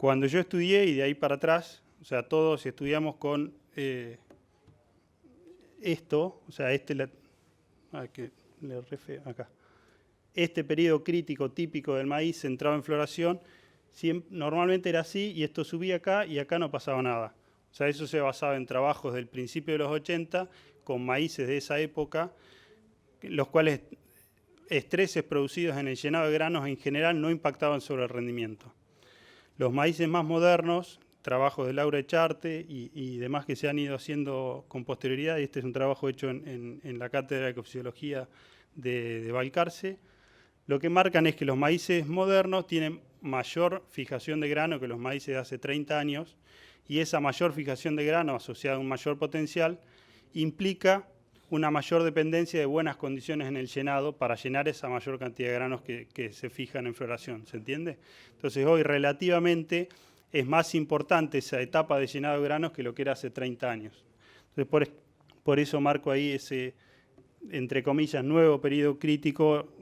Cuando yo estudié, y de ahí para atrás, o sea, todos estudiamos con esto, o sea, acá. Este periodo crítico típico del maíz centrado en floración, normalmente era así, y esto subía acá, y acá no pasaba nada. O sea, eso se basaba en trabajos del principio de los 80, con maíces de esa época, los cuales estreses producidos en el llenado de granos en general no impactaban sobre el rendimiento. Los maíces más modernos, trabajos de Laura Echarte y demás que se han ido haciendo con posterioridad, y este es un trabajo hecho en la Cátedra de Ecofisiología de Balcarce, lo que marcan es que los maíces modernos tienen mayor fijación de grano que los maíces de hace 30 años, y esa mayor fijación de grano asociada a un mayor potencial implica una mayor dependencia de buenas condiciones en el llenado para llenar esa mayor cantidad de granos que se fijan en floración, ¿se entiende? Entonces hoy relativamente es más importante esa etapa de llenado de granos que lo que era hace 30 años. Entonces por eso marco ahí ese, entre comillas, nuevo periodo crítico,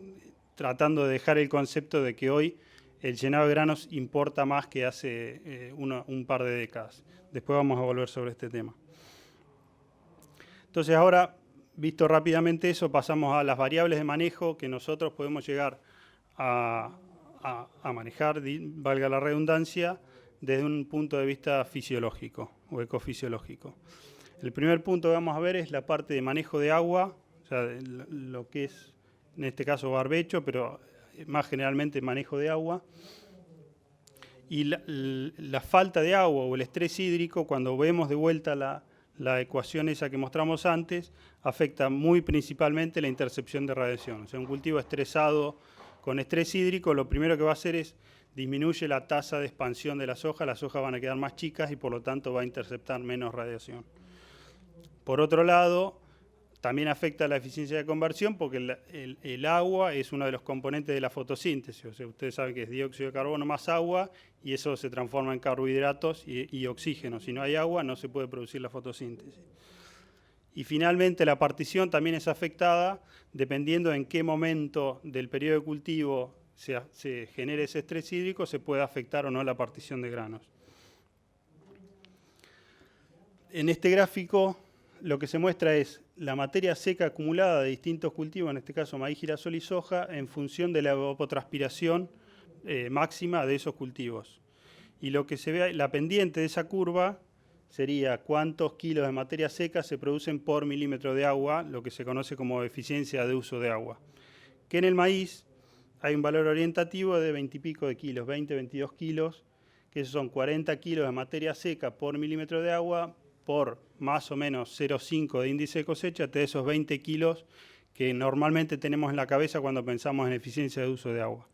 tratando de dejar el concepto de que hoy el llenado de granos importa más que hace un par de décadas. Después vamos a volver sobre este tema. Entonces ahora, visto rápidamente eso, pasamos a las variables de manejo que nosotros podemos llegar a manejar, valga la redundancia, desde un punto de vista fisiológico o ecofisiológico. El primer punto que vamos a ver es la parte de manejo de agua, o sea, lo que es, en este caso, barbecho, pero más generalmente manejo de agua. Y la falta de agua o el estrés hídrico, cuando vemos de vuelta la ecuación esa que mostramos antes, afecta muy principalmente la intercepción de radiación. O sea, un cultivo estresado con estrés hídrico, lo primero que va a hacer es disminuye la tasa de expansión de las hojas van a quedar más chicas y por lo tanto va a interceptar menos radiación. Por otro lado, también afecta la eficiencia de conversión porque el agua es uno de los componentes de la fotosíntesis. O sea, ustedes saben que es dióxido de carbono más agua y eso se transforma en carbohidratos y oxígeno. Si no hay agua no se puede producir la fotosíntesis. Y finalmente la partición también es afectada dependiendo en qué momento del periodo de cultivo se genere ese estrés hídrico, se puede afectar o no la partición de granos. En este gráfico lo que se muestra es la materia seca acumulada de distintos cultivos, en este caso maíz, girasol y soja, en función de la evapotranspiración máxima de esos cultivos. Y lo que se ve, la pendiente de esa curva sería cuántos kilos de materia seca se producen por milímetro de agua, lo que se conoce como eficiencia de uso de agua. Que en el maíz hay un valor orientativo de 20 y pico de kilos, 20, 22 kilos, que esos son 40 kilos de materia seca por milímetro de agua, por más o menos 0,5 de índice de cosecha, de esos 20 kilos que normalmente tenemos en la cabeza cuando pensamos en eficiencia de uso de agua.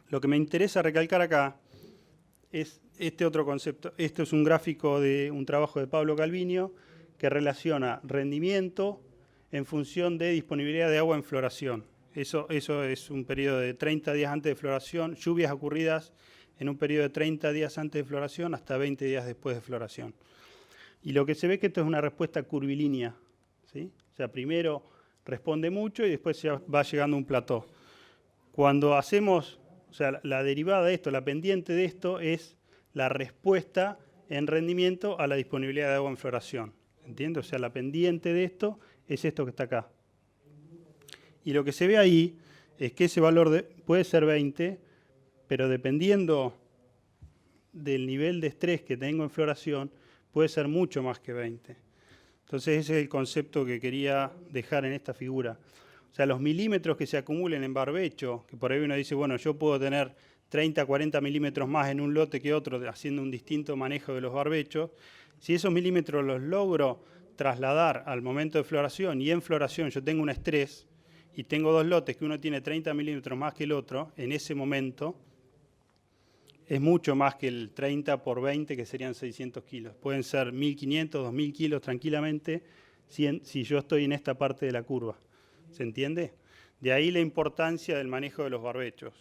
Lo que me interesa recalcar acá es este otro concepto. Esto es un gráfico de un trabajo de Pablo Calviño que relaciona rendimiento en función de disponibilidad de agua en floración. Eso es un periodo de 30 días antes de floración, lluvias ocurridas en un periodo de 30 días antes de floración hasta 20 días después de floración. Y lo que se ve es que esto es una respuesta curvilínea, ¿sí? O sea, primero responde mucho y después ya va llegando a un plató. Cuando hacemos, o sea, la derivada de esto, la pendiente de esto es la respuesta en rendimiento a la disponibilidad de agua en floración. ¿Entiendes? O sea, la pendiente de esto es esto que está acá. Y lo que se ve ahí es que ese valor puede ser 20, pero dependiendo del nivel de estrés que tengo en floración, puede ser mucho más que 20. Entonces ese es el concepto que quería dejar en esta figura. O sea, los milímetros que se acumulen en barbecho, que por ahí uno dice, bueno, yo puedo tener 30, 40 milímetros más en un lote que otro, haciendo un distinto manejo de los barbechos, si esos milímetros los logro trasladar al momento de floración y en floración yo tengo un estrés y tengo dos lotes que uno tiene 30 milímetros más que el otro, en ese momento es mucho más que el 30 por 20, que serían 600 kilos. Pueden ser 1.500, 2.000 kilos tranquilamente si yo estoy en esta parte de la curva. ¿Se entiende? De ahí la importancia del manejo de los barbechos,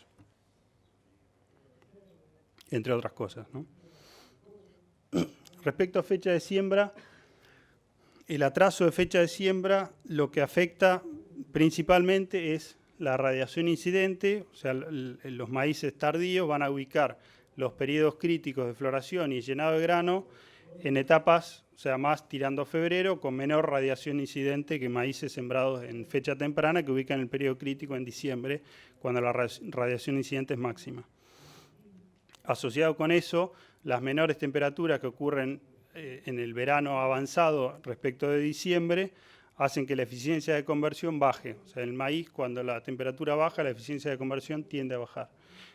entre otras cosas, ¿no? Respecto a fecha de siembra, el atraso de fecha de siembra lo que afecta principalmente es la radiación incidente, o sea, los maíces tardíos van a ubicar los periodos críticos de floración y llenado de grano en etapas, o sea, más tirando a febrero, con menor radiación incidente que maíces sembrados en fecha temprana que ubican el periodo crítico en diciembre, cuando la radiación incidente es máxima. Asociado con eso, las menores temperaturas que ocurren en el verano avanzado respecto de diciembre hacen que la eficiencia de conversión baje. O sea, el maíz, cuando la temperatura baja, la eficiencia de conversión tiende a bajar.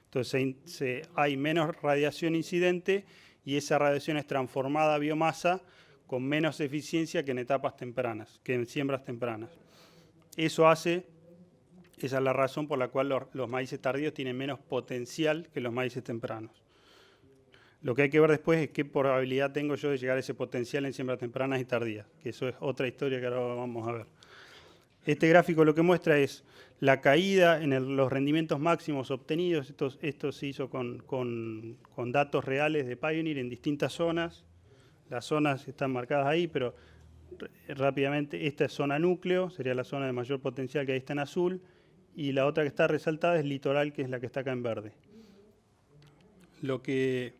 Entonces hay menos radiación incidente y esa radiación es transformada a biomasa con menos eficiencia que en etapas tempranas, que en siembras tempranas. Esa es la razón por la cual los maíces tardíos tienen menos potencial que los maíces tempranos. Lo que hay que ver después es qué probabilidad tengo yo de llegar a ese potencial en siembras tempranas y tardías, que eso es otra historia que ahora vamos a ver. Este gráfico lo que muestra es la caída en los rendimientos máximos obtenidos. Esto se hizo con datos reales de Pioneer en distintas zonas. Las zonas están marcadas ahí, pero rápidamente, esta es zona núcleo, sería la zona de mayor potencial, que ahí está en azul, y la otra que está resaltada es litoral, que es la que está acá en verde. Lo que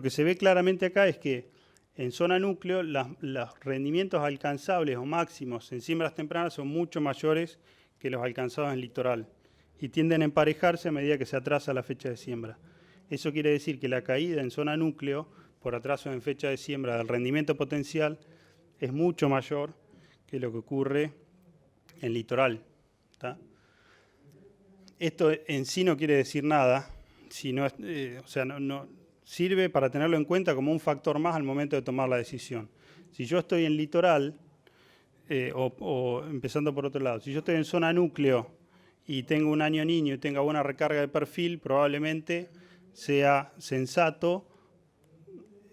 se ve claramente acá es que en zona núcleo los rendimientos alcanzables o máximos en siembras tempranas son mucho mayores que los alcanzados en litoral y tienden a emparejarse a medida que se atrasa la fecha de siembra. Eso quiere decir que la caída en zona núcleo por atraso en fecha de siembra del rendimiento potencial es mucho mayor que lo que ocurre en litoral. ¿Tá? Esto en sí no quiere decir nada, sino, sirve para tenerlo en cuenta como un factor más al momento de tomar la decisión. Si yo estoy en litoral, o empezando por otro lado, si yo estoy en zona núcleo y tengo un año niño y tenga buena recarga de perfil, probablemente sea sensato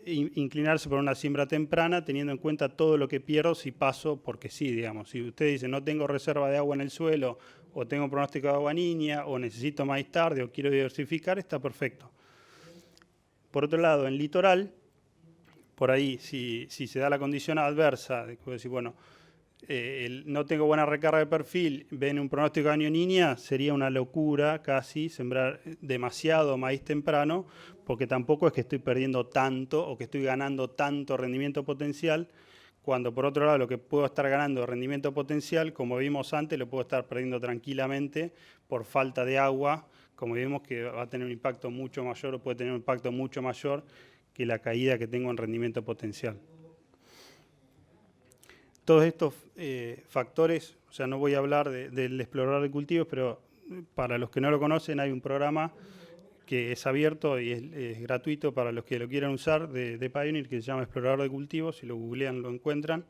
inclinarse por una siembra temprana, teniendo en cuenta todo lo que pierdo si paso porque sí, digamos. Si usted dice no tengo reserva de agua en el suelo, o tengo pronóstico de agua niña, o necesito maíz tarde, o quiero diversificar, está perfecto. Por otro lado, en litoral, por ahí, si se da la condición adversa, de decir, bueno, no tengo buena recarga de perfil, ven un pronóstico de año niña, sería una locura casi sembrar demasiado maíz temprano, porque tampoco es que estoy perdiendo tanto o que estoy ganando tanto rendimiento potencial, cuando por otro lado lo que puedo estar ganando de rendimiento potencial, como vimos antes, lo puedo estar perdiendo tranquilamente por falta de agua, como vimos que va a tener un impacto mucho mayor o puede tener un impacto mucho mayor que la caída que tengo en rendimiento potencial. Todos estos factores, o sea, no voy a hablar del explorador de cultivos, pero para los que no lo conocen hay un programa que es abierto y es gratuito para los que lo quieran usar de Pioneer, que se llama Explorador de Cultivos. Si lo googlean lo encuentran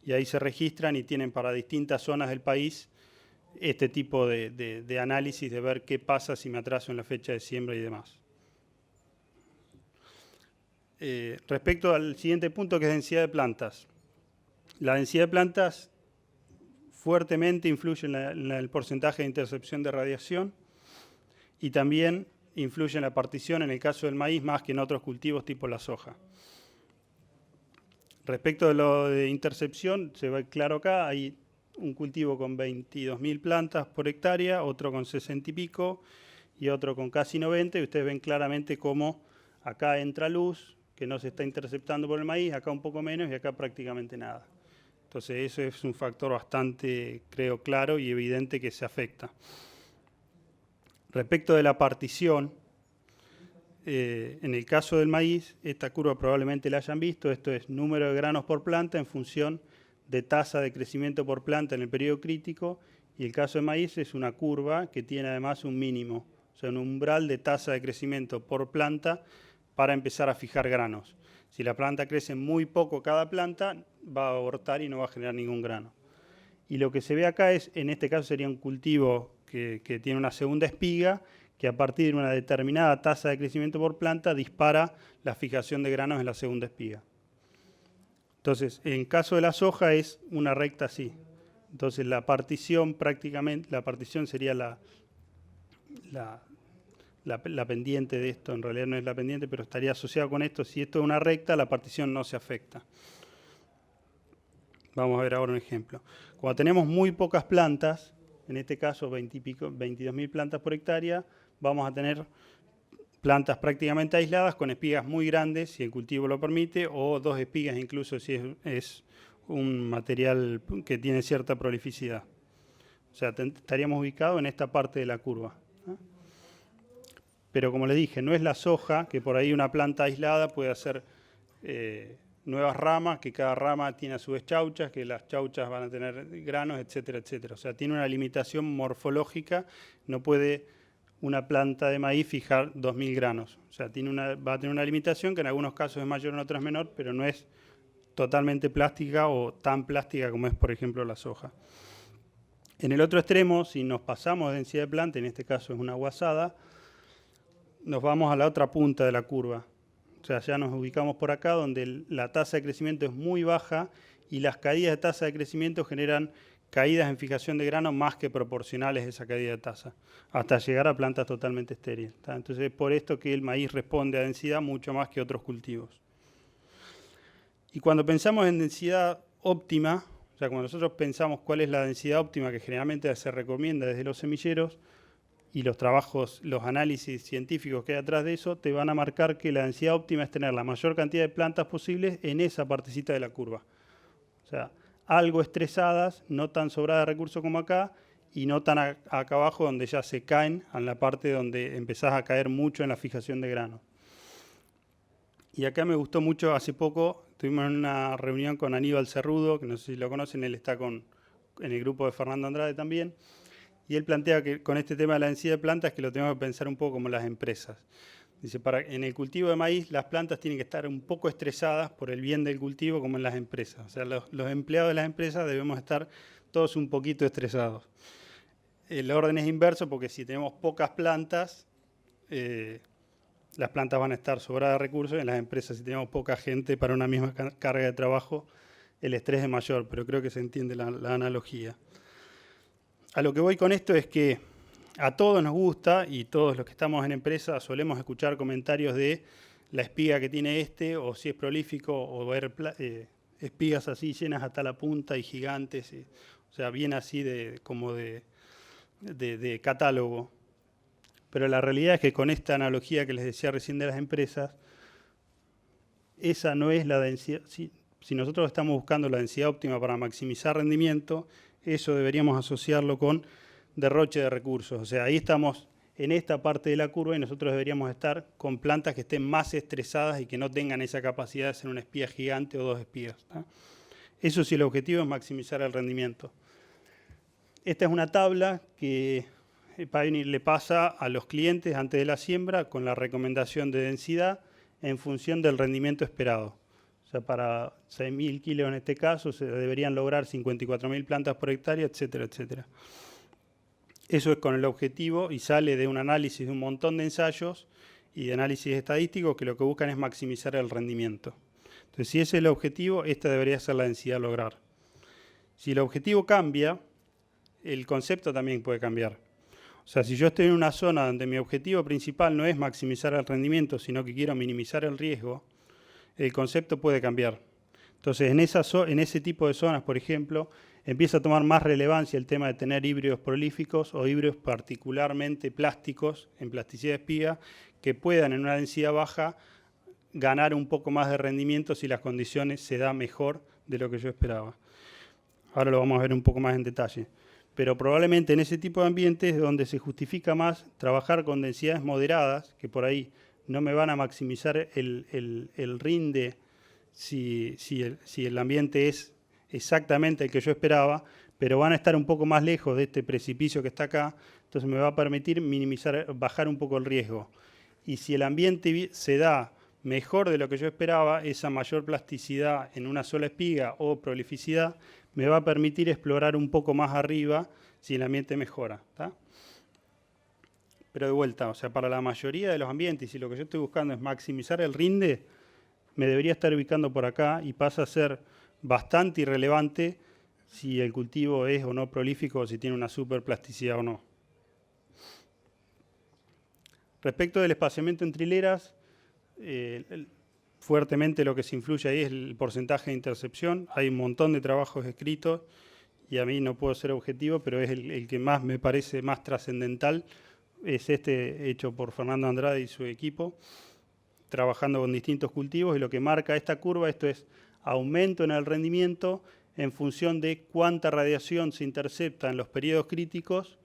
y ahí se registran y tienen para distintas zonas del país este tipo de análisis de ver qué pasa si me atraso en la fecha de siembra y demás. Respecto al siguiente punto, que es densidad de plantas. La densidad de plantas fuertemente influye en el porcentaje de intercepción de radiación y también influye en la partición en el caso del maíz más que en otros cultivos tipo la soja. Respecto de lo de intercepción, se ve claro acá, hay un cultivo con 22.000 plantas por hectárea, otro con 60 y pico y otro con casi 90, y ustedes ven claramente cómo acá entra luz, que no se está interceptando por el maíz, acá un poco menos y acá prácticamente nada. Entonces eso es un factor bastante, creo, claro y evidente que se afecta. Respecto de la partición, en el caso del maíz, esta curva probablemente la hayan visto, esto es número de granos por planta en función de tasa de crecimiento por planta en el periodo crítico, y el caso de maíz es una curva que tiene además un mínimo, o sea, un umbral de tasa de crecimiento por planta para empezar a fijar granos. Si la planta crece muy poco cada planta, va a abortar y no va a generar ningún grano. Y lo que se ve acá es, en este caso sería un cultivo que tiene una segunda espiga, que a partir de una determinada tasa de crecimiento por planta dispara la fijación de granos en la segunda espiga. Entonces, en caso de la soja es una recta así. Entonces, la partición prácticamente, la partición sería la pendiente de esto, en realidad no es la pendiente, pero estaría asociado con esto. Si esto es una recta, la partición no se afecta. Vamos a ver ahora un ejemplo. Cuando tenemos muy pocas plantas, en este caso 22.000 plantas por hectárea, vamos a tener plantas prácticamente aisladas con espigas muy grandes, si el cultivo lo permite, o 2 espigas incluso si es un material que tiene cierta prolificidad. O sea, estaríamos ubicados en esta parte de la curva, ¿no? Pero como les dije, no es la soja, que por ahí una planta aislada puede hacer nuevas ramas, que cada rama tiene a su vez chauchas, que las chauchas van a tener granos, etcétera, etcétera. O sea, tiene una limitación morfológica, no puede una planta de maíz fijar 2.000 granos. O sea, va a tener una limitación que en algunos casos es mayor, en otros menor, pero no es totalmente plástica o tan plástica como es, por ejemplo, la soja. En el otro extremo, si nos pasamos de densidad de planta, en este caso es una guasada, nos vamos a la otra punta de la curva. O sea, ya nos ubicamos por acá, donde la tasa de crecimiento es muy baja y las caídas de tasa de crecimiento generan caídas en fijación de grano más que proporcionales a esa caída de tasa, hasta llegar a plantas totalmente estériles. Entonces, es por esto que el maíz responde a densidad mucho más que otros cultivos. Y cuando pensamos en densidad óptima, o sea, cuando nosotros pensamos cuál es la densidad óptima que generalmente se recomienda desde los semilleros, y los trabajos, los análisis científicos que hay atrás de eso, te van a marcar que la densidad óptima es tener la mayor cantidad de plantas posibles en esa partecita de la curva. O sea, algo estresadas, no tan sobradas de recursos como acá, y no tan acá abajo donde ya se caen, en la parte donde empezás a caer mucho en la fijación de grano. Y acá me gustó mucho, hace poco tuvimos una reunión con Aníbal Cerrudo, que no sé si lo conocen, él está en el grupo de Fernando Andrade también, y él plantea que con este tema de la densidad de plantas que lo tenemos que pensar un poco como las empresas. Dice, en el cultivo de maíz las plantas tienen que estar un poco estresadas por el bien del cultivo como en las empresas. O sea, los empleados de las empresas debemos estar todos un poquito estresados. El orden es inverso porque si tenemos pocas plantas, las plantas van a estar sobradas de recursos, y en las empresas si tenemos poca gente para una misma carga de trabajo, el estrés es mayor, pero creo que se entiende la analogía. A lo que voy con esto es que a todos nos gusta, y todos los que estamos en empresa solemos escuchar comentarios de la espiga que tiene o si es prolífico, o ver espigas así llenas hasta la punta y gigantes, o sea, bien así como de catálogo. Pero la realidad es que con esta analogía que les decía recién de las empresas, esa no es la densidad. Si nosotros estamos buscando la densidad óptima para maximizar rendimiento, eso deberíamos asociarlo con derroche de recursos. O sea, ahí estamos en esta parte de la curva y nosotros deberíamos estar con plantas que estén más estresadas y que no tengan esa capacidad de ser una espiga gigante o 2 espigas, ¿tá? Eso sí, el objetivo es maximizar el rendimiento. Esta es una tabla que Pioneer le pasa a los clientes antes de la siembra con la recomendación de densidad en función del rendimiento esperado. O sea, para 6.000 kilos en este caso se deberían lograr 54.000 plantas por hectárea, etcétera, etcétera. Eso es con el objetivo y sale de un análisis de un montón de ensayos y de análisis estadísticos que lo que buscan es maximizar el rendimiento. Entonces, si ese es el objetivo, esta debería ser la densidad a lograr. Si el objetivo cambia, el concepto también puede cambiar. O sea, si yo estoy en una zona donde mi objetivo principal no es maximizar el rendimiento, sino que quiero minimizar el riesgo, el concepto puede cambiar. Entonces, en ese tipo de zonas, por ejemplo, empieza a tomar más relevancia el tema de tener híbridos prolíficos o híbridos particularmente plásticos, en plasticidad de espiga, que puedan en una densidad baja ganar un poco más de rendimiento si las condiciones se dan mejor de lo que yo esperaba. Ahora lo vamos a ver un poco más en detalle. Pero probablemente en ese tipo de ambientes es donde se justifica más trabajar con densidades moderadas, que por ahí no me van a maximizar el rinde si el ambiente es exactamente el que yo esperaba, pero van a estar un poco más lejos de este precipicio que está acá, entonces me va a permitir bajar un poco el riesgo. Y si el ambiente se da mejor de lo que yo esperaba, esa mayor plasticidad en una sola espiga o prolificidad me va a permitir explorar un poco más arriba si el ambiente mejora, ¿tá? Pero de vuelta, o sea, para la mayoría de los ambientes, si lo que yo estoy buscando es maximizar el rinde, me debería estar ubicando por acá y pasa a ser bastante irrelevante si el cultivo es o no prolífico o si tiene una superplasticidad o no. Respecto del espaciamiento entre hileras, fuertemente lo que se influye ahí es el porcentaje de intercepción. Hay un montón de trabajos escritos y a mí no puedo ser objetivo, pero es el que más me parece más trascendental es este hecho por Fernando Andrade y su equipo, trabajando con distintos cultivos, y lo que marca esta curva, esto es aumento en el rendimiento en función de cuánta radiación se intercepta en los periodos críticos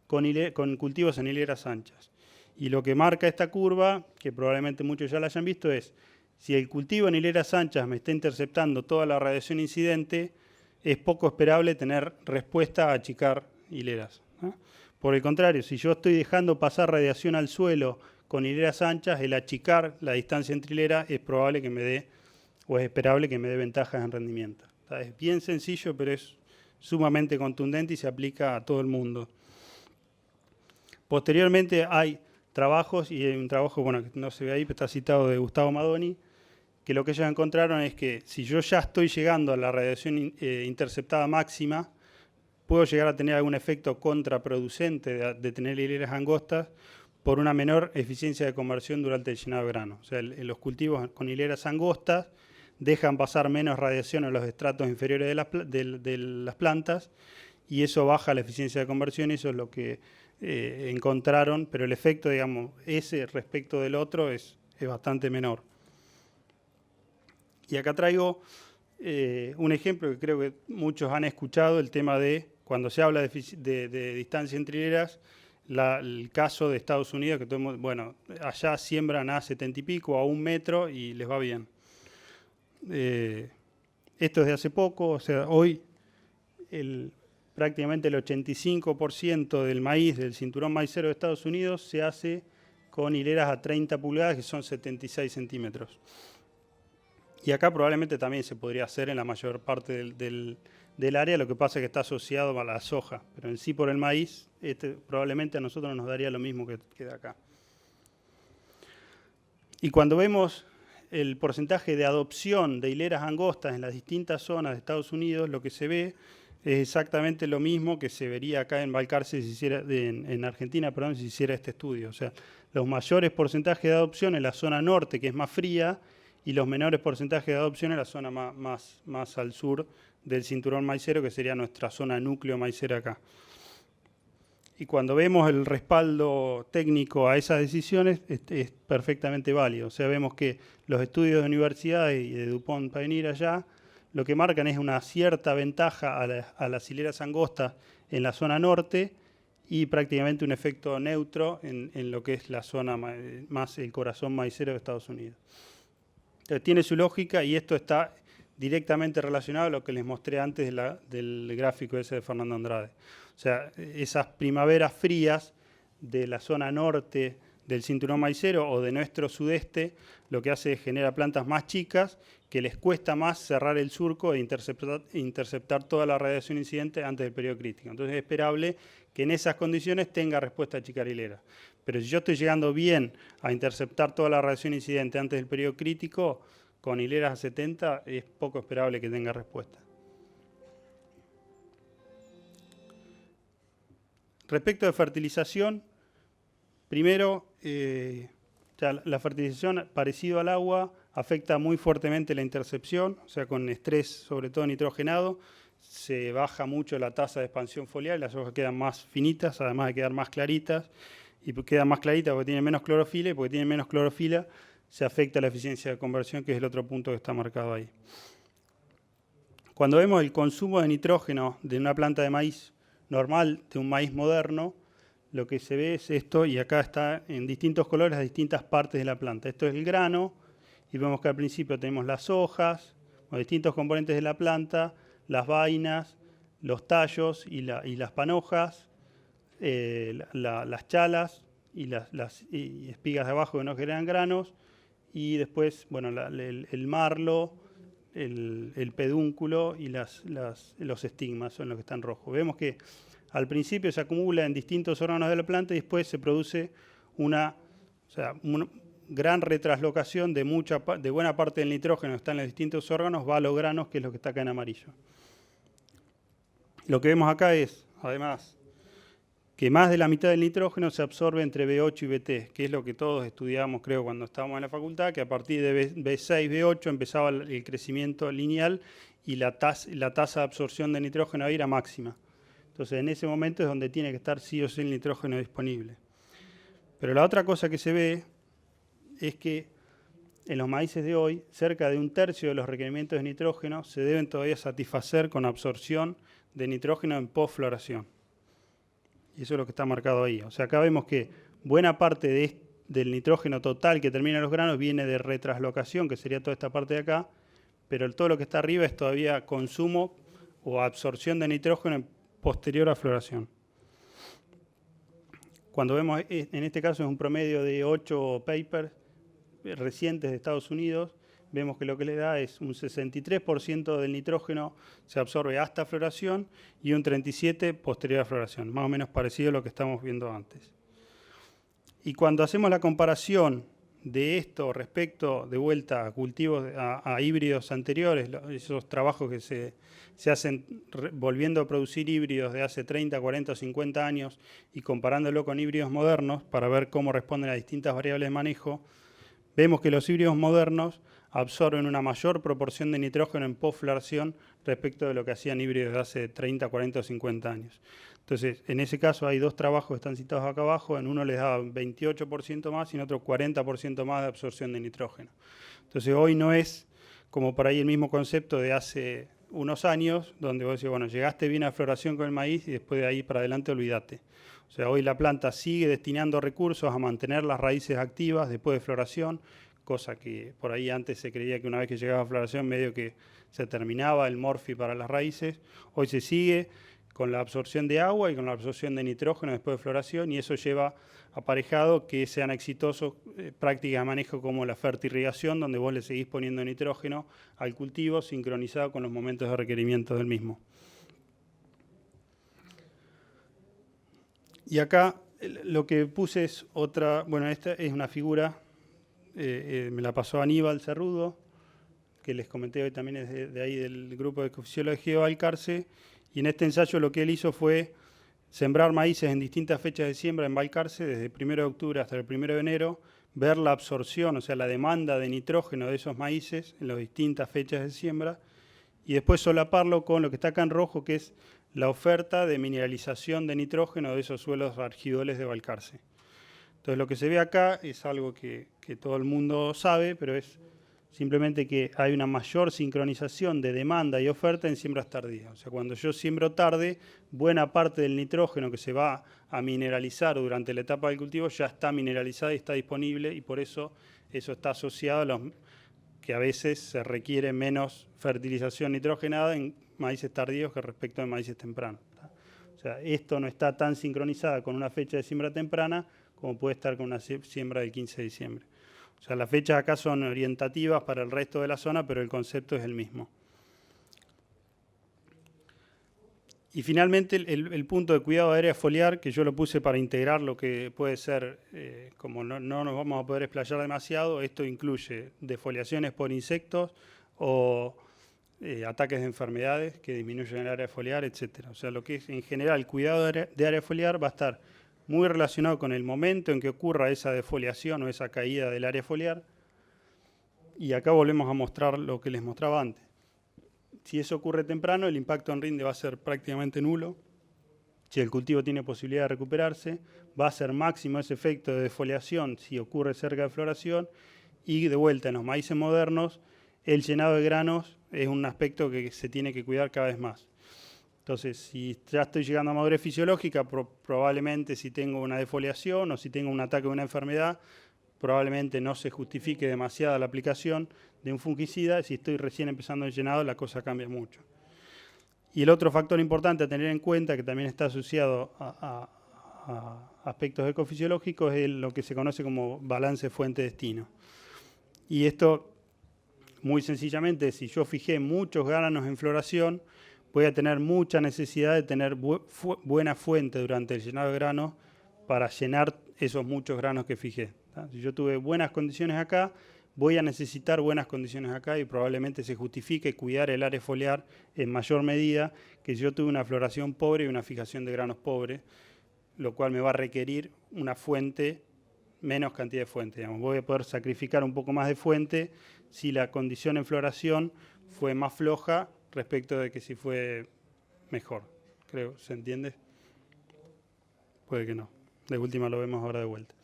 con cultivos en hileras anchas. Y lo que marca esta curva, que probablemente muchos ya la hayan visto, es si el cultivo en hileras anchas me está interceptando toda la radiación incidente, es poco esperable tener respuesta a achicar hileras, ¿no? Por el contrario, si yo estoy dejando pasar radiación al suelo con hileras anchas, el achicar la distancia entre hileras es probable que me dé, o es esperable que me dé ventajas en rendimiento. O sea, es bien sencillo, pero es sumamente contundente y se aplica a todo el mundo. Posteriormente hay trabajos, y hay un trabajo, bueno, que no se ve ahí, pero está citado, de Gustavo Madoni, que lo que ellos encontraron es que si yo ya estoy llegando a la radiación interceptada máxima, puedo llegar a tener algún efecto contraproducente de tener hileras angostas por una menor eficiencia de conversión durante el llenado de grano. O sea, los cultivos con hileras angostas dejan pasar menos radiación a los estratos inferiores de las plantas, y eso baja la eficiencia de conversión, y eso es lo que encontraron, pero el efecto, digamos, ese respecto del otro es bastante menor. Y acá traigo un ejemplo que creo que muchos han escuchado, el tema de cuando se habla de distancia entre hileras, el caso de Estados Unidos, que bueno, allá siembran a 70 y pico, a 1 metro, y les va bien. Esto es de hace poco, o sea, hoy prácticamente el 85% del maíz, del cinturón maicero de Estados Unidos, se hace con hileras a 30 pulgadas, que son 76 centímetros. Y acá probablemente también se podría hacer en la mayor parte del área, lo que pasa es que está asociado a la soja, pero en sí por el maíz, probablemente a nosotros nos daría lo mismo que de acá. Y cuando vemos el porcentaje de adopción de hileras angostas en las distintas zonas de Estados Unidos, lo que se ve es exactamente lo mismo que se vería acá en Balcarce, en Argentina, perdón, si se hiciera este estudio. O sea, los mayores porcentajes de adopción en la zona norte, que es más fría, y los menores porcentajes de adopción en la zona más al sur del cinturón maicero, que sería nuestra zona núcleo maicera acá. Y cuando vemos el respaldo técnico a esas decisiones, es perfectamente válido. O sea, vemos que los estudios de universidades y de DuPont Pioneer allá, lo que marcan es una cierta ventaja a las hileras angostas en la zona norte, y prácticamente un efecto neutro en lo que es la zona más el corazón maicero de Estados Unidos. Entonces, tiene su lógica, y esto está directamente relacionado a lo que les mostré antes del gráfico ese de Fernando Andrade. O sea, esas primaveras frías de la zona norte del cinturón maicero o de nuestro sudeste, lo que hace es generar plantas más chicas que les cuesta más cerrar el surco e interceptar toda la radiación incidente antes del periodo crítico. Entonces es esperable que en esas condiciones tenga respuesta a achicar hileras. Pero si yo estoy llegando bien a interceptar toda la radiación incidente antes del periodo crítico, con hileras a 70 es poco esperable que tenga respuesta. Respecto de fertilización, primero, la fertilización, parecido al agua, afecta muy fuertemente la intercepción, o sea, con estrés, sobre todo nitrogenado, se baja mucho la tasa de expansión foliar, las hojas quedan más finitas, además de quedar más claritas, y quedan más claritas porque tienen menos clorofila, y porque tienen menos clorofila se afecta la eficiencia de conversión, que es el otro punto que está marcado ahí. Cuando vemos el consumo de nitrógeno de una planta de maíz normal, de un maíz moderno, lo que se ve es esto, y acá está en distintos colores las distintas partes de la planta. Esto es el grano, y vemos que al principio tenemos las hojas, los distintos componentes de la planta, las vainas, los tallos y las panojas, las chalas y las espigas de abajo que no generan granos, y después, bueno, el marlo, el pedúnculo y los estigmas son los que están rojos. Vemos que al principio se acumula en distintos órganos de la planta, y después se produce una gran retraslocación de buena parte del nitrógeno que está en los distintos órganos, va a los granos, que es lo que está acá en amarillo. Lo que vemos acá es, además, que más de la mitad del nitrógeno se absorbe entre B8 y BT, que es lo que todos estudiábamos, creo, cuando estábamos en la facultad, que a partir de B6, B8 empezaba el crecimiento lineal, y la tasa de absorción de nitrógeno ahí era máxima. Entonces, en ese momento es donde tiene que estar sí o sí el nitrógeno disponible. Pero la otra cosa que se ve es que en los maíces de hoy, cerca de 1/3 de los requerimientos de nitrógeno se deben todavía satisfacer con absorción de nitrógeno en postfloración. Y eso es lo que está marcado ahí. O sea, acá vemos que buena parte del nitrógeno total que termina en los granos viene de retraslocación, que sería toda esta parte de acá, pero todo lo que está arriba es todavía consumo o absorción de nitrógeno en posterior a floración. Cuando vemos, en este caso es un promedio de 8 papers recientes de Estados Unidos, vemos que lo que le da es un 63% del nitrógeno se absorbe hasta floración y un 37% posterior a floración, más o menos parecido a lo que estamos viendo antes. Y cuando hacemos la comparación de esto respecto de vuelta a cultivos, a híbridos anteriores, esos trabajos que se hacen volviendo a producir híbridos de hace 30, 40 o 50 años y comparándolo con híbridos modernos para ver cómo responden a distintas variables de manejo, vemos que los híbridos modernos absorben una mayor proporción de nitrógeno en postfloración respecto de lo que hacían híbridos de hace 30, 40 o 50 años. Entonces, en ese caso hay dos trabajos que están citados acá abajo, en uno les da 28% más y en otro 40% más de absorción de nitrógeno. Entonces, hoy no es como por ahí el mismo concepto de hace unos años, donde vos decís, bueno, llegaste bien a floración con el maíz y después de ahí para adelante olvídate. O sea, hoy la planta sigue destinando recursos a mantener las raíces activas después de floración, cosa que por ahí antes se creía que una vez que llegaba a floración medio que se terminaba el morfi para las raíces. Hoy se sigue con la absorción de agua y con la absorción de nitrógeno después de floración y eso lleva aparejado que sean exitosos prácticas de manejo como la fertirrigación, donde vos le seguís poniendo nitrógeno al cultivo sincronizado con los momentos de requerimiento del mismo. Y acá lo que puse es otra, bueno, esta es una figura, me la pasó Aníbal Cerrudo, que les comenté hoy también es de ahí del grupo de Ecofisiología de Balcarce, y en este ensayo lo que él hizo fue sembrar maíces en distintas fechas de siembra en Balcarce, desde el 1 de octubre hasta el 1 de enero, ver la absorción, o sea, la demanda de nitrógeno de esos maíces en las distintas fechas de siembra, y después solaparlo con lo que está acá en rojo, que es la oferta de mineralización de nitrógeno de esos suelos argidoles de Balcarce. Entonces lo que se ve acá es algo que todo el mundo sabe, pero es simplemente que hay una mayor sincronización de demanda y oferta en siembras tardías. O sea, cuando yo siembro tarde, buena parte del nitrógeno que se va a mineralizar durante la etapa del cultivo ya está mineralizada y está disponible, y por eso está asociado a los que a veces se requiere menos fertilización nitrogenada en maíces tardíos que respecto de maíces tempranos. O sea, esto no está tan sincronizada con una fecha de siembra temprana como puede estar con una siembra del 15 de diciembre. O sea, las fechas acá son orientativas para el resto de la zona, pero el concepto es el mismo. Y finalmente el punto de cuidado de área foliar, que yo lo puse para integrar lo que puede ser, como no nos vamos a poder explayar demasiado, esto incluye defoliaciones por insectos o ataques de enfermedades que disminuyen el área foliar, etc. O sea, lo que es en general el cuidado de área foliar va a estar muy relacionado con el momento en que ocurra esa defoliación o esa caída del área foliar. Y acá volvemos a mostrar lo que les mostraba antes. Si eso ocurre temprano, el impacto en rinde va a ser prácticamente nulo. Si el cultivo tiene posibilidad de recuperarse, va a ser máximo ese efecto de defoliación si ocurre cerca de floración. Y de vuelta, en los maíces modernos, el llenado de granos es un aspecto que se tiene que cuidar cada vez más. Entonces, si ya estoy llegando a madurez fisiológica, probablemente si tengo una defoliación o si tengo un ataque de una enfermedad, probablemente no se justifique demasiada la aplicación de un fungicida. Si estoy recién empezando el llenado, la cosa cambia mucho. Y el otro factor importante a tener en cuenta, que también está asociado a aspectos ecofisiológicos, es lo que se conoce como balance fuente-destino. Y esto, muy sencillamente, si yo fijé muchos granos en floración, voy a tener mucha necesidad de tener buena fuente durante el llenado de granos para llenar esos muchos granos que fijé. Si yo tuve buenas condiciones acá, voy a necesitar buenas condiciones acá y probablemente se justifique cuidar el área foliar en mayor medida que si yo tuve una floración pobre y una fijación de granos pobre, lo cual me va a requerir una fuente, menos cantidad de fuente. Digamos. Voy a poder sacrificar un poco más de fuente si la condición en floración fue más floja respecto de que si fue mejor. Creo, ¿se entiende? Puede que no. De última lo vemos ahora de vuelta.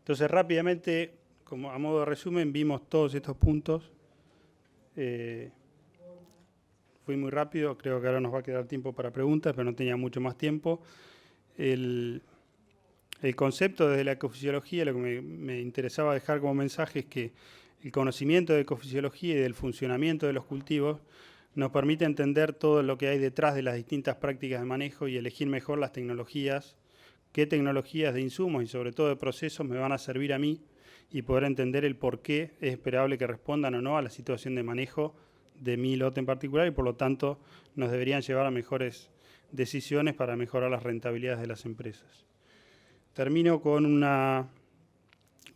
Entonces, rápidamente, como a modo de resumen, vimos todos estos puntos. Fui muy rápido, creo que ahora nos va a quedar tiempo para preguntas, pero no tenía mucho más tiempo. El concepto desde la ecofisiología, lo que me interesaba dejar como mensaje es que el conocimiento de ecofisiología y del funcionamiento de los cultivos nos permite entender todo lo que hay detrás de las distintas prácticas de manejo y elegir mejor las tecnologías, qué tecnologías de insumos y sobre todo de procesos me van a servir a mí y poder entender el por qué es esperable que respondan o no a la situación de manejo de mi lote en particular y por lo tanto nos deberían llevar a mejores decisiones para mejorar las rentabilidades de las empresas. Termino con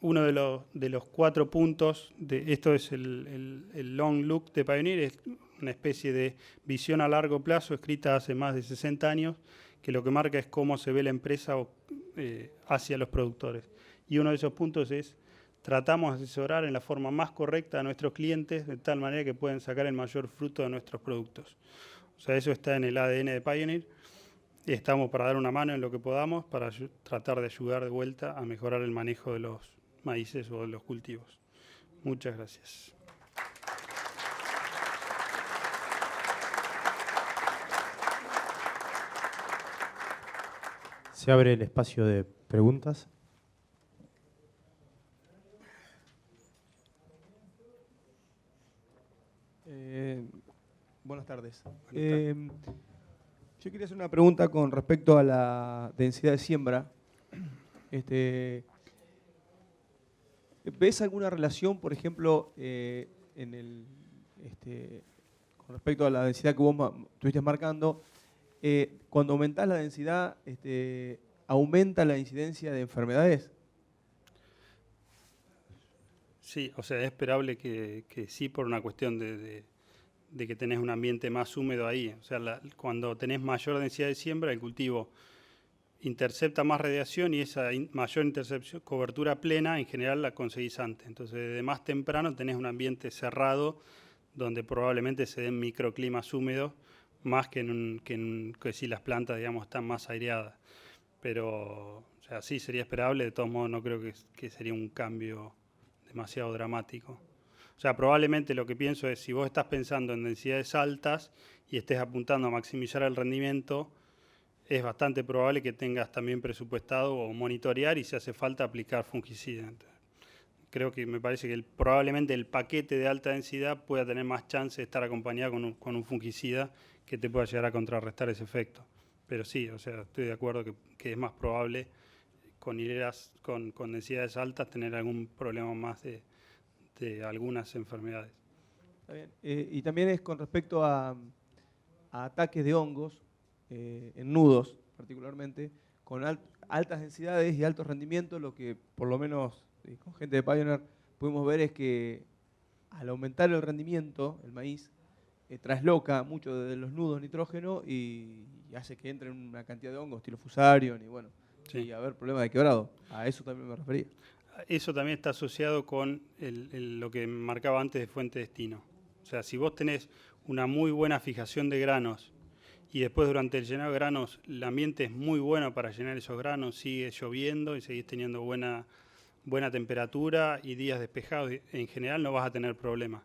uno de los 4 puntos, esto es el long look de Pioneer, es una especie de visión a largo plazo escrita hace más de 60 años, que lo que marca es cómo se ve la empresa hacia los productores. Y uno de esos puntos es, tratamos de asesorar en la forma más correcta a nuestros clientes, de tal manera que pueden sacar el mayor fruto de nuestros productos. O sea, eso está en el ADN de Pioneer. Estamos para dar una mano en lo que podamos para tratar de ayudar de vuelta a mejorar el manejo de los maíces o de los cultivos. Muchas gracias. Se abre el espacio de preguntas. Buenas tardes. Yo quería hacer una pregunta con respecto a la densidad de siembra. ¿Ves alguna relación, por ejemplo, con respecto a la densidad que vos estuviste marcando? Cuando aumentás la densidad, ¿aumenta la incidencia de enfermedades? Sí, o sea, es esperable que sí por una cuestión de que tenés un ambiente más húmedo ahí. O sea, cuando tenés mayor densidad de siembra, el cultivo intercepta más radiación y esa mayor intercepción, cobertura plena, en general la conseguís antes. Entonces, desde más temprano tenés un ambiente cerrado donde probablemente se den microclimas húmedos más que si las plantas, digamos, están más aireadas. Pero, o sea, sí sería esperable, de todos modos no creo que sería un cambio demasiado dramático. O sea, probablemente lo que pienso es, si vos estás pensando en densidades altas y estés apuntando a maximizar el rendimiento, es bastante probable que tengas también presupuestado o monitorear y si hace falta aplicar fungicida. Entonces, creo que me parece que probablemente el paquete de alta densidad pueda tener más chance de estar acompañado con un fungicida que te pueda llegar a contrarrestar ese efecto. Pero sí, o sea, estoy de acuerdo que es más probable con hileras con densidades altas tener algún problema más de algunas enfermedades. Está bien. Y también es con respecto a ataques de hongos, en nudos particularmente, con altas densidades y altos rendimientos. Lo que por lo menos con gente de Pioneer pudimos ver es que al aumentar el rendimiento, el maíz trasloca mucho de los nudos nitrógeno y hace que entre una cantidad de hongos, estilo fusarium, y bueno, Sí. y haber problemas de quebrado. A eso también me refería. Eso también está asociado con lo que marcaba antes de fuente-destino. O sea, si vos tenés una muy buena fijación de granos y después durante el llenado de granos el ambiente es muy bueno para llenar esos granos, sigue lloviendo y seguís teniendo buena temperatura y días despejados, en general no vas a tener problemas.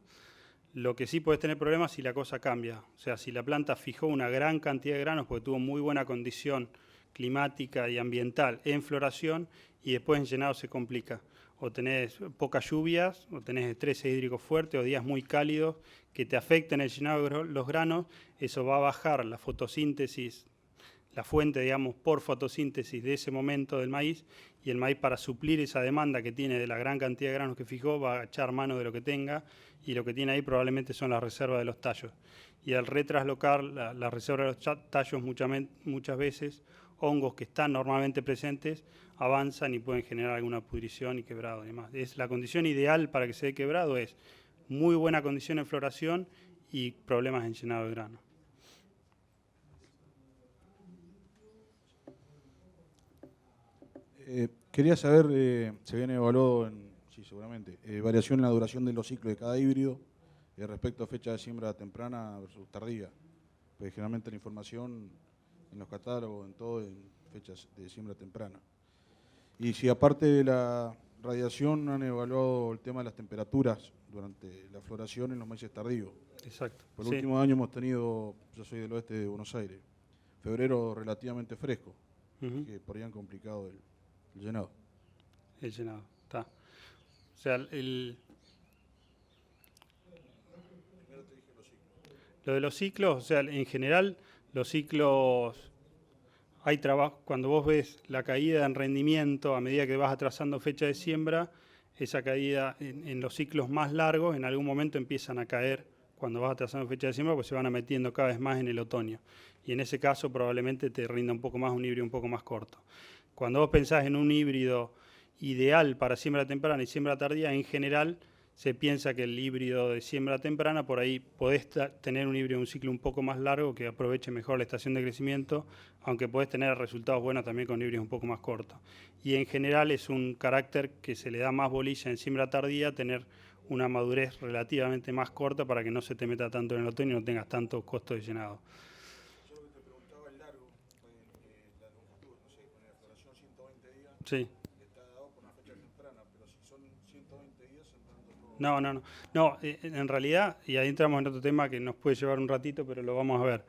Lo que sí puedes tener problemas si la cosa cambia. O sea, si la planta fijó una gran cantidad de granos porque tuvo muy buena condición climática y ambiental en floración y después en llenado se complica. O tenés pocas lluvias, o tenés estrés hídrico fuerte, o días muy cálidos que te afecten el llenado de los granos, eso va a bajar la fotosíntesis, la fuente, digamos, por fotosíntesis de ese momento del maíz, y el maíz para suplir esa demanda que tiene de la gran cantidad de granos que fijó, va a echar mano de lo que tenga, y lo que tiene ahí probablemente son las reservas de los tallos. Y al retraslocar la reserva de los tallos muchas veces, hongos que están normalmente presentes avanzan y pueden generar alguna pudrición y quebrado y demás. La condición ideal para que se dé quebrado es muy buena condición en floración y problemas en llenado de grano. Quería saber, se viene evaluado, sí, seguramente, variación en la duración de los ciclos de cada híbrido respecto a fecha de siembra temprana versus tardía. Pues generalmente la información en los catálogos, en todo, en fechas de siembra temprana. Y si aparte de la radiación han evaluado el tema de las temperaturas durante la floración en los meses tardíos. Exacto. Por el Sí. último año hemos tenido, yo soy del oeste de Buenos Aires, febrero relativamente fresco, Ujú. que por ahí han complicado el llenado. El llenado, está. O sea, lo de los ciclos, o sea, en general, los ciclos, hay trabajo, cuando vos ves la caída en rendimiento a medida que vas atrasando fecha de siembra, esa caída en los ciclos más largos en algún momento empiezan a caer cuando vas atrasando fecha de siembra, porque se van metiendo cada vez más en el otoño. Y en ese caso probablemente te rinda un poco más un híbrido un poco más corto. Cuando vos pensás en un híbrido ideal para siembra temprana y siembra tardía, en general se piensa que el híbrido de siembra temprana, por ahí podés tener un híbrido de un ciclo un poco más largo que aproveche mejor la estación de crecimiento, aunque podés tener resultados buenos también con híbridos un poco más cortos. Y en general es un carácter que se le da más bolilla en siembra tardía, tener una madurez relativamente más corta para que no se te meta tanto en el otoño y no tengas tanto costo de llenado. Yo lo que te preguntaba el largo, la longitud, no sé, con la floración 120 días, Sí. está dado por una fecha temprana, pero si son 120 días, entrando todo. No, en realidad, y ahí entramos en otro tema que nos puede llevar un ratito, pero lo vamos a ver.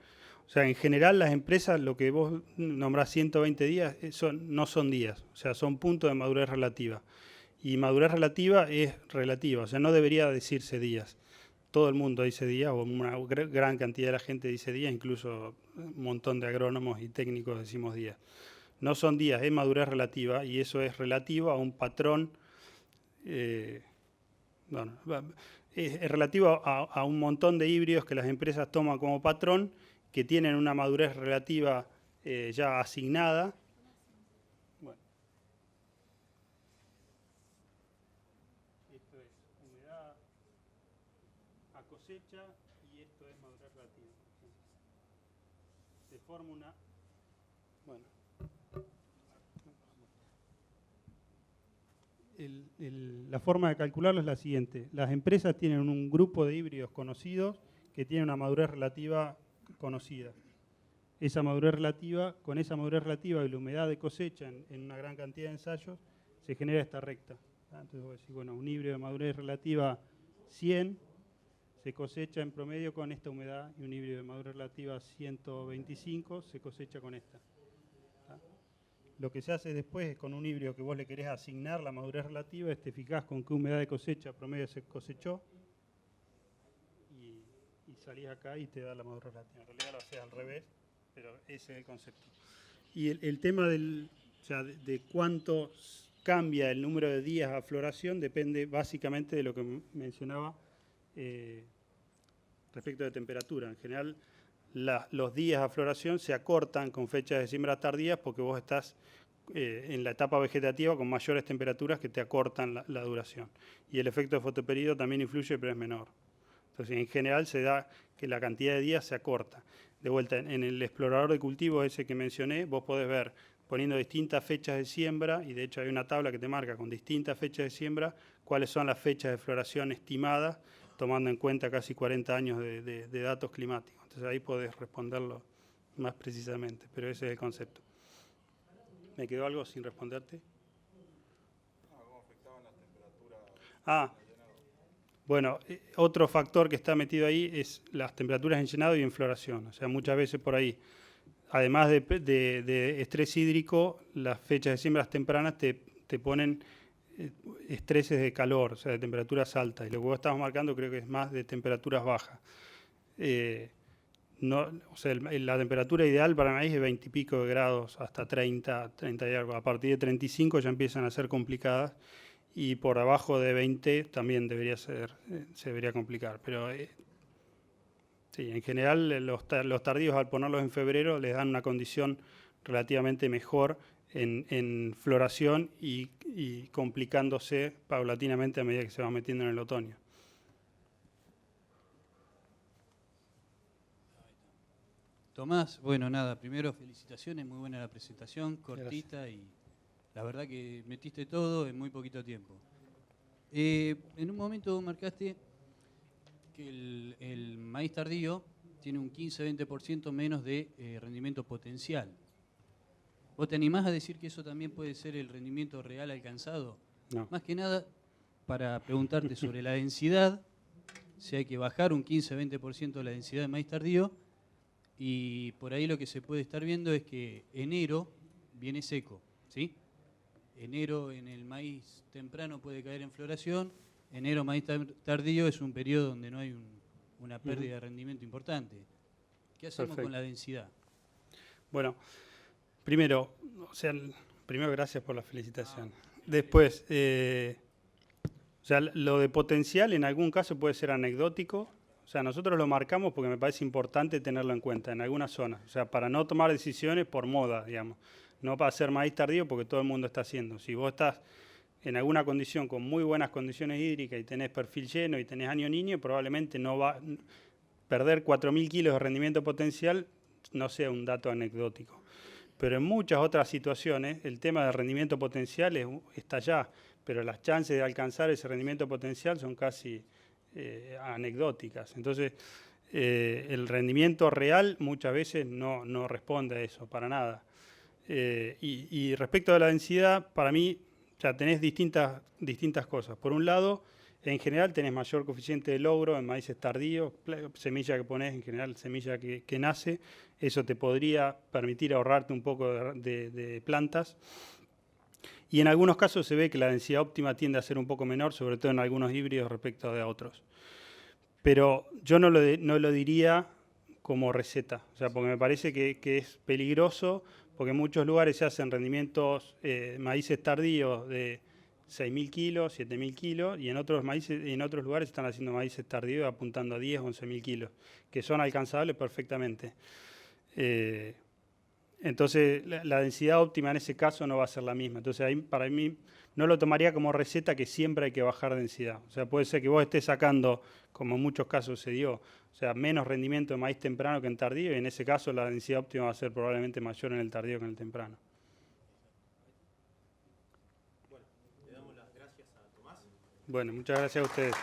O sea, en general las empresas, lo que vos nombrás 120 días, no son días, o sea, son puntos de madurez relativa. Y madurez relativa es relativa, o sea, no debería decirse días. Todo el mundo dice días, o una gran cantidad de la gente dice días, incluso un montón de agrónomos y técnicos decimos días. No son días, es madurez relativa, y eso es relativo a un patrón, bueno, es relativo a un montón de híbridos que las empresas toman como patrón, que tienen una madurez relativa ya asignada. Bueno. Esto es humedad a cosecha y esto es madurez relativa. Se forma una... Bueno. La forma de calcularlo es la siguiente. Las empresas tienen un grupo de híbridos conocidos que tienen una madurez relativa conocida. Con esa madurez relativa y la humedad de cosecha en una gran cantidad de ensayos, se genera esta recta. Entonces voy a decir, bueno, un híbrido de madurez relativa 100 se cosecha en promedio con esta humedad, y un híbrido de madurez relativa 125 se cosecha con esta. Lo que se hace después es con un híbrido que vos le querés asignar la madurez relativa, te fijás con qué humedad de cosecha promedio se cosechó y salís acá y te da la madurez relativa. En realidad lo haces al revés, pero ese es el concepto. Y el tema de cuánto cambia el número de días a floración depende básicamente de lo que mencionaba respecto de temperatura. En general, los días a floración se acortan con fechas de siembra tardías porque vos estás en la etapa vegetativa con mayores temperaturas que te acortan la duración. Y el efecto de fotoperíodo también influye, pero es menor. Entonces, en general se da que la cantidad de días se acorta. De vuelta, en el explorador de cultivos ese que mencioné, vos podés ver poniendo distintas fechas de siembra, y de hecho hay una tabla que te marca con distintas fechas de siembra cuáles son las fechas de floración estimadas, tomando en cuenta casi 40 años de datos climáticos. Entonces ahí podés responderlo más precisamente, pero ese es el concepto. ¿Me quedó algo sin responderte? ¿Cómo afectaban las temperaturas? Bueno, otro factor que está metido ahí es las temperaturas en llenado y en floración. O sea, muchas veces por ahí, además de estrés hídrico, las fechas de siembras tempranas te ponen estreses de calor, o sea, de temperaturas altas. Y lo que vos estás marcando creo que es más de temperaturas bajas. O sea, la temperatura ideal para maíz es 20 y pico de grados, hasta 30 y algo. A partir de 35 ya empiezan a ser complicadas, y por abajo de 20 también se debería complicar. Pero sí, en general los tardíos, al ponerlos en febrero, les dan una condición relativamente mejor en floración y complicándose paulatinamente a medida que se va metiendo en el otoño. Tomás, bueno, nada, primero felicitaciones, muy buena la presentación, cortita. Gracias. Y la verdad que metiste todo en muy poquito tiempo. En un momento marcaste que el maíz tardío tiene un 15-20% menos de rendimiento potencial. ¿Vos te animás a decir que eso también puede ser el rendimiento real alcanzado? No. Más que nada, para preguntarte sobre la densidad, si hay que bajar un 15-20% de la densidad de maíz tardío, y por ahí lo que se puede estar viendo es que enero viene seco, ¿sí? Enero en el maíz temprano puede caer en floración, enero maíz tardío es un periodo donde no hay una pérdida de rendimiento importante. ¿Qué hacemos Perfecto. con la densidad? Bueno, primero, gracias por la felicitación. Después, lo de potencial en algún caso puede ser anecdótico. O sea, nosotros lo marcamos porque me parece importante tenerlo en cuenta en algunas zonas. O sea, para no tomar decisiones por moda, digamos. No para hacer maíz tardío porque todo el mundo está haciendo. Si vos estás en alguna condición con muy buenas condiciones hídricas y tenés perfil lleno y tenés año niño, probablemente no va perder 4.000 kilos de rendimiento potencial no sea un dato anecdótico. Pero en muchas otras situaciones el tema del rendimiento potencial está allá, pero las chances de alcanzar ese rendimiento potencial son casi anecdóticas. Entonces, el rendimiento real muchas veces no responde a eso, para nada. Y respecto a la densidad, para mí ya tenés distintas cosas. Por un lado, en general tenés mayor coeficiente de logro en maíces tardíos, semilla que ponés, en general semilla que nace, eso te podría permitir ahorrarte un poco de plantas. Y en algunos casos se ve que la densidad óptima tiende a ser un poco menor, sobre todo en algunos híbridos respecto de otros. Pero yo no lo diría como receta, o sea, porque me parece que es peligroso, porque en muchos lugares se hacen rendimientos maíces tardíos de 6.000 kilos, 7.000 kilos, y en otros lugares están haciendo maíces tardíos apuntando a 10, 11.000 kilos, que son alcanzables perfectamente. Entonces, la densidad óptima en ese caso no va a ser la misma. Entonces, ahí para mí no lo tomaría como receta que siempre hay que bajar densidad. O sea, puede ser que vos estés sacando, como en muchos casos se dio, o sea, menos rendimiento de maíz temprano que en tardío, y en ese caso la densidad óptima va a ser probablemente mayor en el tardío que en el temprano. Bueno, le damos las gracias a Tomás. Bueno, muchas gracias a ustedes.